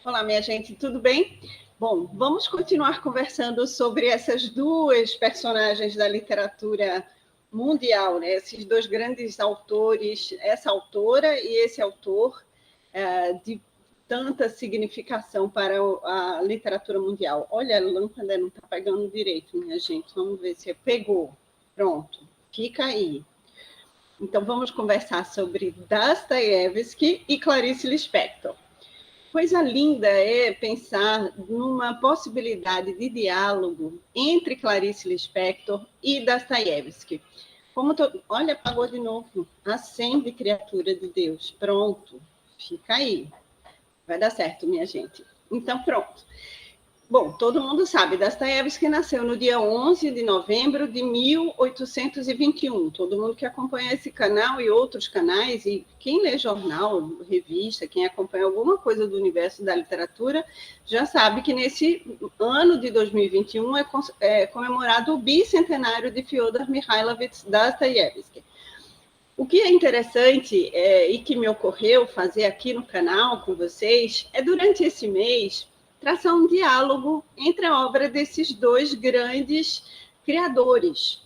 Olá, minha gente, tudo bem? Bom, vamos continuar conversando sobre essas duas personagens da literatura mundial, né? Esses dois grandes autores, essa autora e esse autor, de tanta significação para a literatura mundial. Olha, a lâmpada não está pegando direito, minha gente. Vamos ver se pegou. Pronto, fica aí. Então, vamos conversar sobre Dostoiévski e Clarice Lispector. Coisa linda é pensar numa possibilidade de diálogo entre Clarice Lispector e Dostoiévski. Olha, apagou de novo. Acende, criatura de Deus. Pronto, fica aí. Vai dar certo, minha gente. Então, pronto. Bom, todo mundo sabe, Dostoiévski nasceu no dia 11 de novembro de 1821. Todo mundo que acompanha esse canal e outros canais, e quem lê jornal, revista, quem acompanha alguma coisa do universo da literatura, já sabe que nesse ano de 2021 é comemorado o bicentenário de Fyodor Mikhailovich Dostoiévski. O que é interessante e que me ocorreu fazer aqui no canal com vocês é, durante esse mês, traçar um diálogo entre a obra desses dois grandes criadores.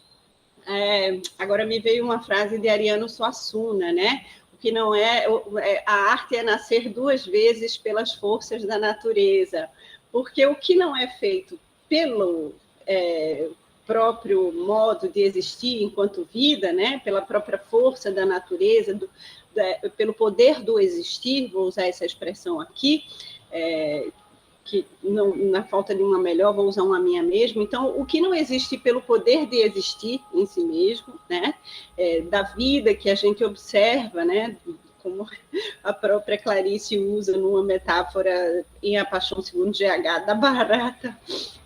Agora me veio uma frase de Ariano Suassuna, né? O que não a arte é nascer duas vezes pelas forças da natureza, porque o que não é feito pelo próprio modo de existir enquanto vida, né? Pela própria força da natureza, pelo poder do existir, vou usar essa expressão aqui, que não, na falta de uma melhor, vou usar uma minha mesmo. Então, o que não existe pelo poder de existir em si mesmo, né? Da vida que a gente observa, né? Como a própria Clarice usa numa metáfora em A Paixão segundo GH, da barata.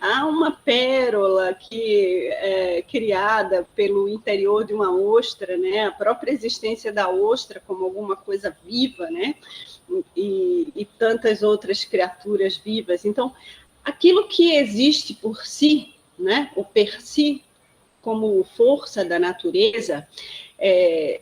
Há uma pérola que é criada pelo interior de uma ostra, né? A própria existência da ostra como alguma coisa viva, né? E tantas outras criaturas vivas. Então, aquilo que existe por si, né? O per si, como força da natureza, é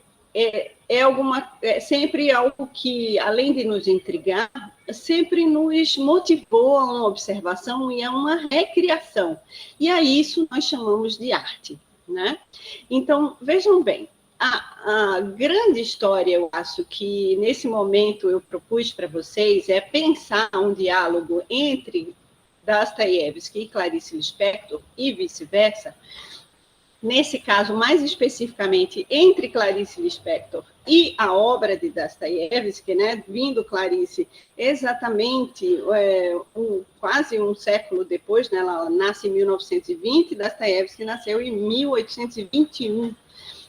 sempre algo que, além de nos intrigar, sempre nos motivou a uma observação e a uma recriação. E a isso nós chamamos de arte, né? Então, vejam bem, a grande história, eu acho que nesse momento eu propus para vocês é pensar um diálogo entre Dostoiévski e Clarice Lispector e vice-versa. Nesse caso, mais especificamente, entre Clarice Lispector e a obra de Dostoiévski, né, vindo Clarice exatamente quase um século depois, né, ela nasce em 1920, Dostoiévski nasceu em 1821.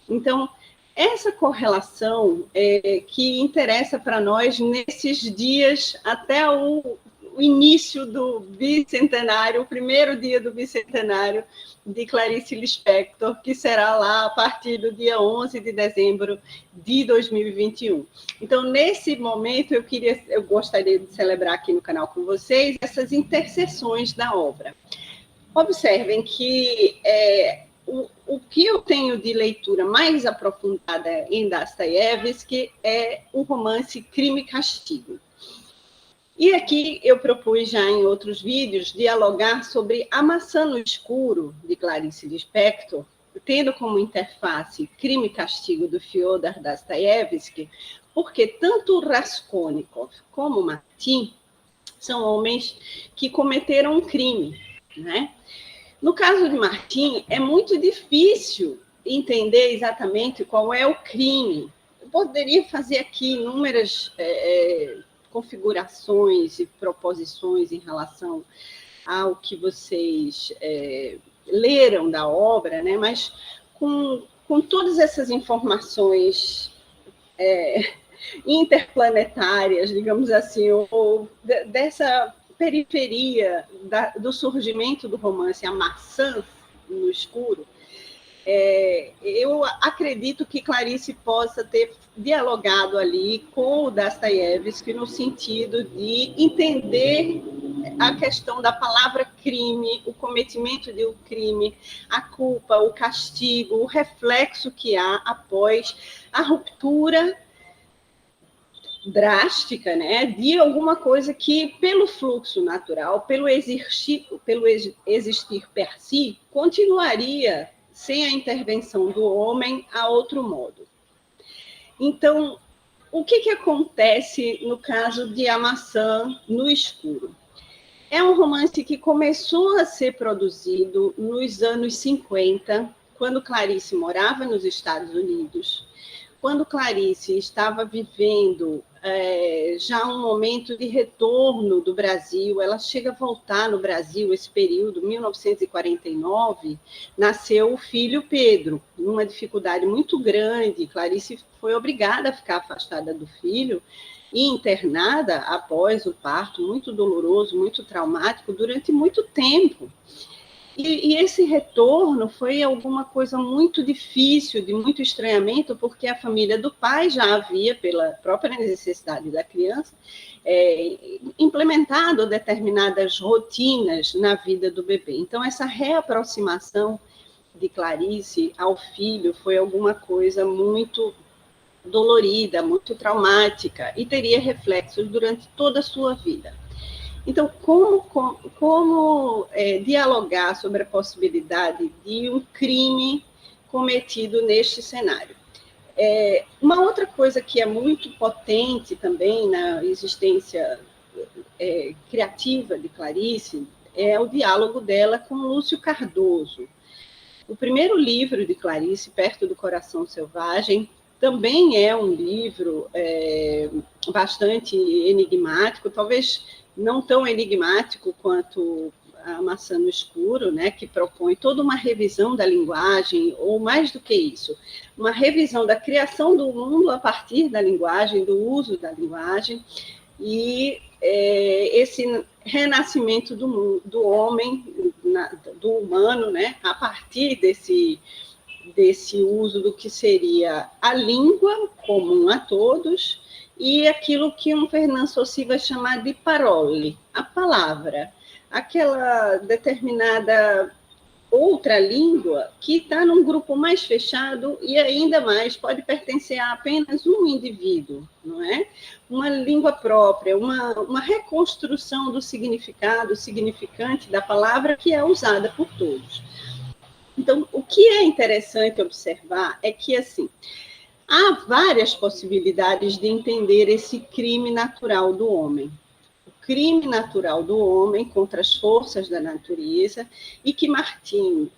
Então, essa correlação que interessa para nós nesses dias até o início do bicentenário, o primeiro dia do bicentenário de Clarice Lispector, que será lá a partir do dia 11 de dezembro de 2021. Então, nesse momento, eu gostaria de celebrar aqui no canal com vocês essas interseções da obra. Observem que o que eu tenho de leitura mais aprofundada em Dostoiévski é o romance Crime e Castigo. E aqui eu propus já em outros vídeos dialogar sobre A Maçã no Escuro, de Clarice Lispector, tendo como interface Crime e Castigo, do Fyodor Dostoiévski, porque tanto Raskolnikov como Martin são homens que cometeram um crime, né? No caso de Martin, é muito difícil entender exatamente qual é o crime. Eu poderia fazer aqui inúmeras configurações e proposições em relação ao que vocês leram da obra, né? Mas com todas essas informações interplanetárias, digamos assim, ou dessa periferia do surgimento do romance A Maçã no Escuro, eu acredito que Clarice possa ter dialogado ali com o Dostoiévski no sentido de entender a questão da palavra crime, o cometimento de um crime, a culpa, o castigo, o reflexo que há após a ruptura drástica, né, de alguma coisa que, pelo fluxo natural, pelo existir per si, continuaria sem a intervenção do homem a outro modo. Então, o que acontece no caso de A Maçã no Escuro? É um romance que começou a ser produzido nos anos 50, quando Clarice morava nos Estados Unidos, quando Clarice estava vivendo já um momento de retorno do Brasil. Ela chega a voltar no Brasil, esse período, 1949, nasceu o filho Pedro, numa dificuldade muito grande. Clarice foi obrigada a ficar afastada do filho e internada após o parto, muito doloroso, muito traumático, durante muito tempo. E esse retorno foi alguma coisa muito difícil, de muito estranhamento, porque a família do pai já havia, pela própria necessidade da criança, implementado determinadas rotinas na vida do bebê. Então, essa reaproximação de Clarice ao filho foi alguma coisa muito dolorida, muito traumática, e teria reflexos durante toda a sua vida. Então, como dialogar sobre a possibilidade de um crime cometido neste cenário? Uma outra coisa que é muito potente também na existência criativa de Clarice é o diálogo dela com Lúcio Cardoso. O primeiro livro de Clarice, Perto do Coração Selvagem, também é um livro bastante enigmático, talvez não tão enigmático quanto A Maçã no Escuro, né, que propõe toda uma revisão da linguagem, ou mais do que isso, uma revisão da criação do mundo a partir da linguagem, do uso da linguagem, e esse renascimento do homem, do humano, né, a partir desse uso do que seria a língua comum a todos, e aquilo que um Fernand Saussure vai chamar de parole, a palavra, aquela determinada outra língua que está num grupo mais fechado e ainda mais pode pertencer a apenas um indivíduo, não é? Uma língua própria, uma reconstrução do significado, significante da palavra que é usada por todos. Então, o que é interessante observar é que, assim, há várias possibilidades de entender esse crime natural do homem. O crime natural do homem contra as forças da natureza, e que Martin,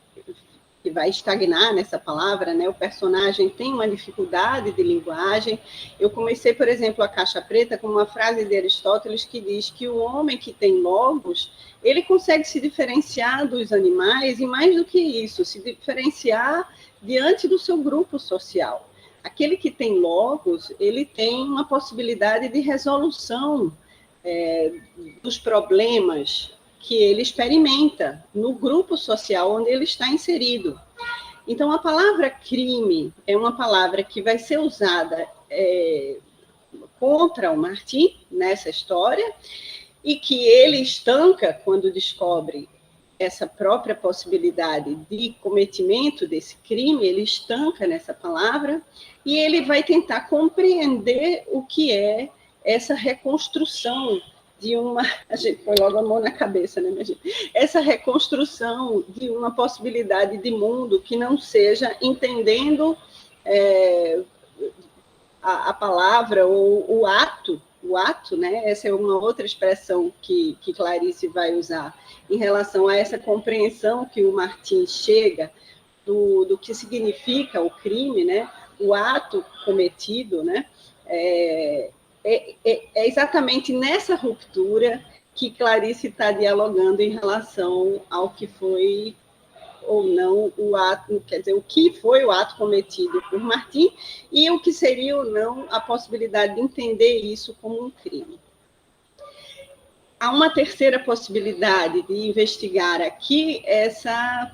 que vai estagnar nessa palavra, né? O personagem tem uma dificuldade de linguagem. Eu comecei, por exemplo, a Caixa Preta com uma frase de Aristóteles que diz que o homem que tem logos, ele consegue se diferenciar dos animais, e mais do que isso, se diferenciar diante do seu grupo social. Aquele que tem logos, ele tem uma possibilidade de resolução dos problemas que ele experimenta no grupo social onde ele está inserido. Então, a palavra crime é uma palavra que vai ser usada contra o Martin nessa história, e que ele estanca quando descobre essa própria possibilidade de cometimento desse crime, ele estanca nessa palavra, e ele vai tentar compreender o que é essa reconstrução de uma... A gente põe logo a mão na cabeça, né, minha gente? Essa reconstrução de uma possibilidade de mundo que não seja entendendo a palavra ou o ato, né? Essa é uma outra expressão que Clarice vai usar em relação a essa compreensão que o Martin chega do que significa o crime, né? O ato cometido, né? É exatamente nessa ruptura que Clarice está dialogando em relação ao que foi ou não o ato, quer dizer, o que foi o ato cometido por Martin e o que seria ou não a possibilidade de entender isso como um crime. Há uma terceira possibilidade de investigar aqui essa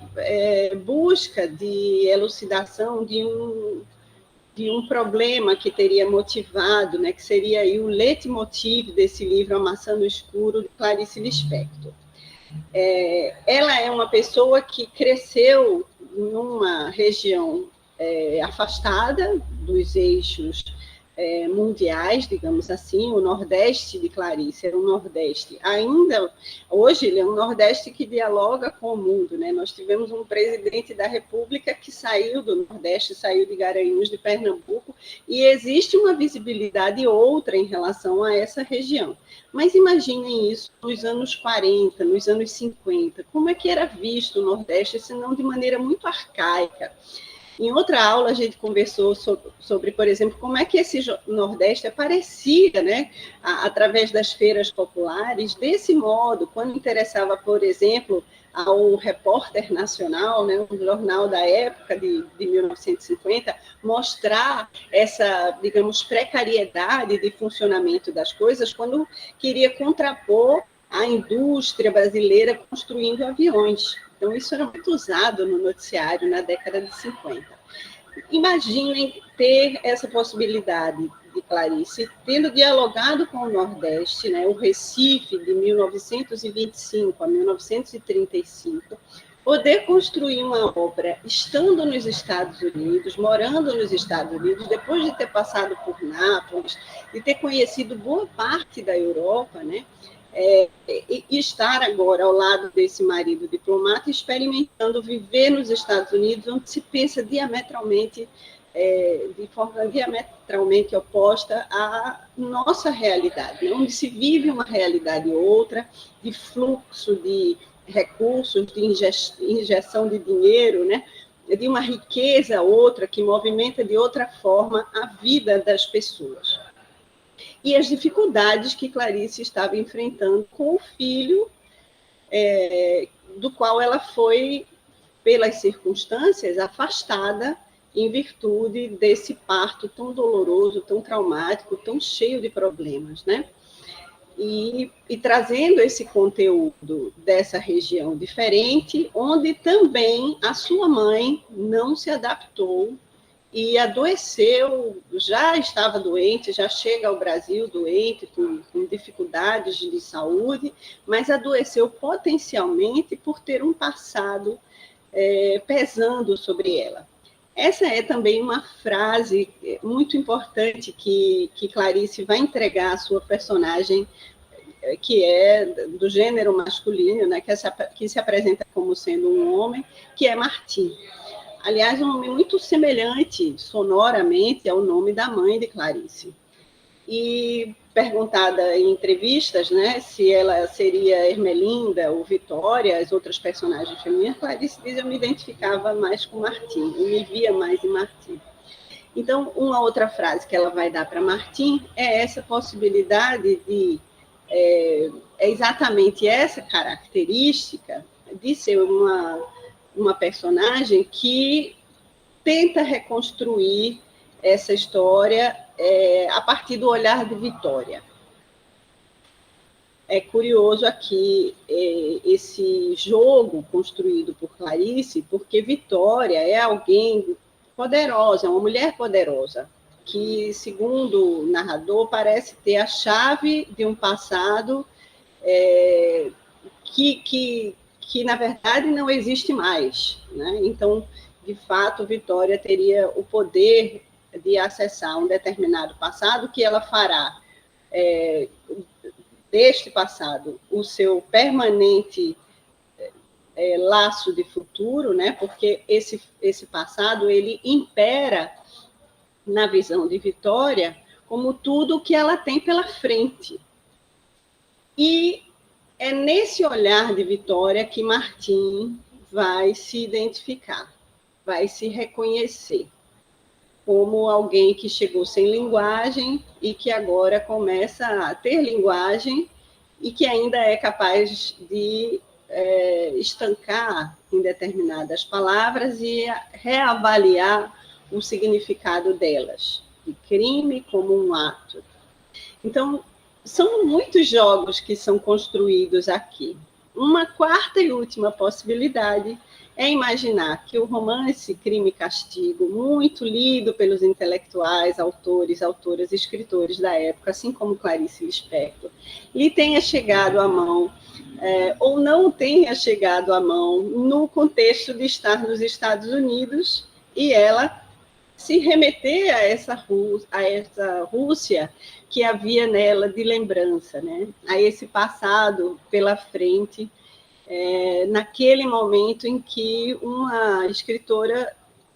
busca de elucidação de um problema que teria motivado, né, que seria aí o leitmotiv desse livro A Maçã no Escuro, de Clarice Lispector. Ela é uma pessoa que cresceu numa região afastada dos eixos mundiais, digamos assim. O Nordeste de Clarice era um Nordeste, ainda hoje ele é um Nordeste que dialoga com o mundo, né? Nós tivemos um presidente da República que saiu do Nordeste, saiu de Garanhuns, de Pernambuco, e existe uma visibilidade outra em relação a essa região. Mas imaginem isso nos anos 40, nos anos 50, como é que era visto o Nordeste, senão de maneira muito arcaica. Em outra aula, a gente conversou sobre, por exemplo, como é que esse Nordeste aparecia, né, através das feiras populares, desse modo, quando interessava, por exemplo, ao Repórter Nacional, né, um jornal da época de 1950, mostrar essa, digamos, precariedade de funcionamento das coisas, quando queria contrapor a indústria brasileira construindo aviões. Então, isso era muito usado no noticiário na década de 50. Imaginem ter essa possibilidade de Clarice, tendo dialogado com o Nordeste, né, o Recife, de 1925 a 1935, poder construir uma obra estando nos Estados Unidos, morando nos Estados Unidos, depois de ter passado por Nápoles, de ter conhecido boa parte da Europa, né? E estar agora ao lado desse marido diplomata, experimentando viver nos Estados Unidos, onde se pensa diametralmente, de forma diametralmente oposta à nossa realidade, né? Onde se vive uma realidade outra, de fluxo de recursos, de injeção de dinheiro, né? De uma riqueza outra, que movimenta de outra forma a vida das pessoas. E as dificuldades que Clarice estava enfrentando com o filho, do qual ela foi, pelas circunstâncias, afastada em virtude desse parto tão doloroso, tão traumático, tão cheio de problemas, né? E trazendo esse conteúdo dessa região diferente, onde também a sua mãe não se adaptou e adoeceu, já estava doente, já chega ao Brasil doente, com dificuldades de saúde, mas adoeceu potencialmente por ter um passado pesando sobre ela. Essa é também uma frase muito importante que Clarice vai entregar à sua personagem, que é do gênero masculino, né, que se apresenta como sendo um homem, que é Martim. Aliás, um nome muito semelhante, sonoramente, ao nome da mãe de Clarice. E perguntada em entrevistas, né, se ela seria Ermelinda ou Vitória, as outras personagens femininas, Clarice diz: eu me identificava mais com Martim, eu me via mais em Martim. Então, uma outra frase que ela vai dar para Martim é essa possibilidade de... é exatamente essa característica de ser uma personagem que tenta reconstruir essa história a partir do olhar de Vitória. É curioso aqui esse jogo construído por Clarice, porque Vitória é alguém poderosa, é uma mulher poderosa, que, segundo o narrador, parece ter a chave de um passado que na verdade não existe mais, né? Então, de fato, Vitória teria o poder de acessar um determinado passado que ela fará deste passado o seu permanente laço de futuro, né? Porque esse passado ele impera na visão de Vitória como tudo o que ela tem pela frente. E é nesse olhar de Vitória que Martim vai se identificar, vai se reconhecer como alguém que chegou sem linguagem e que agora começa a ter linguagem e que ainda é capaz de estancar em determinadas palavras e reavaliar o significado delas, de crime como um ato. Então, são muitos jogos que são construídos aqui. Uma quarta e última possibilidade é imaginar que o romance Crime e Castigo, muito lido pelos intelectuais, autores, autoras, escritores da época, assim como Clarice Lispector, lhe tenha chegado à mão, ou não tenha chegado à mão, no contexto de estar nos Estados Unidos, e ela se remeter a essa Rússia que havia nela de lembrança, né? A esse passado pela frente, naquele momento em que uma escritora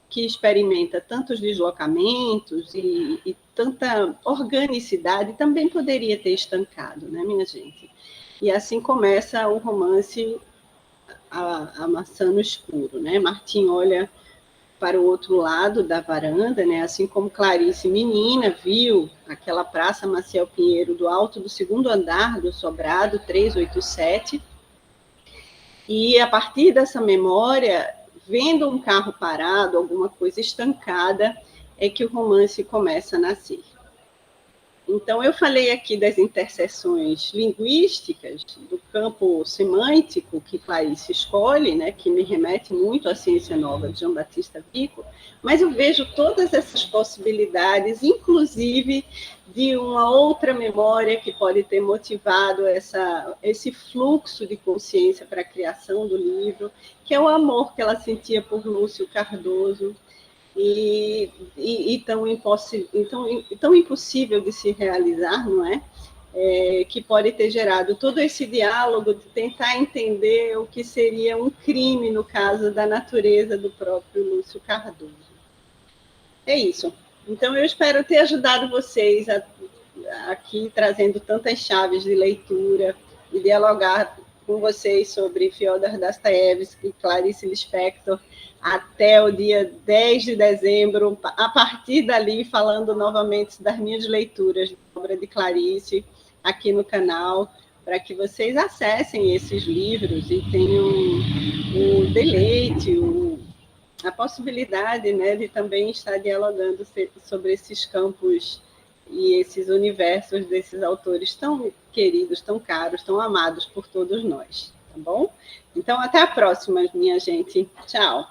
que experimenta tantos deslocamentos e tanta organicidade também poderia ter estancado, né, minha gente? E assim começa o romance A Maçã no Escuro, né? Martim olha para o outro lado da varanda, né? Assim como Clarice, menina, viu aquela Praça Maciel Pinheiro do alto do segundo andar do sobrado 387, e a partir dessa memória, vendo um carro parado, alguma coisa estancada, é que o romance começa a nascer. Então, eu falei aqui das interseções linguísticas, do campo semântico que Clarice escolhe, né, que me remete muito à Ciência Nova de João Batista Vico, mas eu vejo todas essas possibilidades, inclusive de uma outra memória que pode ter motivado esse fluxo de consciência para a criação do livro, que é o amor que ela sentia por Lúcio Cardoso, e tão impossível de se realizar, não é? Que pode ter gerado todo esse diálogo de tentar entender o que seria um crime no caso da natureza do próprio Lúcio Cardoso. É isso. Então, eu espero ter ajudado vocês aqui, trazendo tantas chaves de leitura e dialogar com vocês sobre Fyodor Dostoiévski e Clarice Lispector até o dia 10 de dezembro, a partir dali, falando novamente das minhas leituras da obra de Clarice aqui no canal, para que vocês acessem esses livros e tenham o deleite, a possibilidade, né, de também estar dialogando sobre esses campos e esses universos desses autores tão queridos, tão caros, tão amados por todos nós, tá bom? Então, até a próxima, minha gente. Tchau.